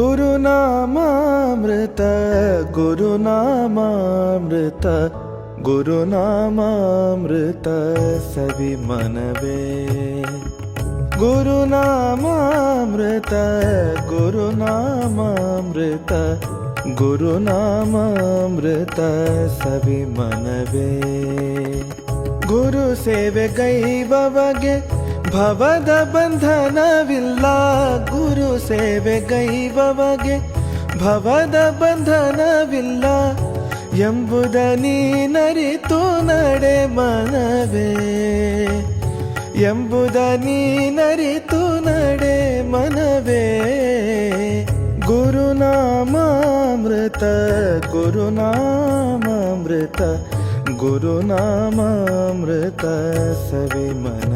ಗುರುನಾಮಾಮೃತ ಗುರುನಾಮಾಮೃತ ಗುರುನಾಮಾಮೃತ ಸವಿ ಮನವೇ ಗುರುನಾಮಾಮೃತ ಗುರುನಾಮಾಮೃತ ಗುರುನಾಮಾಮೃತ ಸವಿ ಮನವೇ ಗುರು ಸೇವೆಗೈವವಗೆ ಭವದ ಬಂಧನವಿಲ್ಲ ಗುರು ಸೇವೆಗೈವವಗೆ ಭವದ ಬಂಧನವಿಲ್ಲ ಎಂಬುದ ನೀನರಿತು ನಡೆ ಮನವೇ ಎಂಬುದ ನೀನರಿತು ನಡೆ ಮನವೇ ಗುರುನಾಮಾಮೃತ ಗುರುನಾಮಾಮೃತ ಗುರುನಾಮಾಮೃತ ಸವಿ ಮನ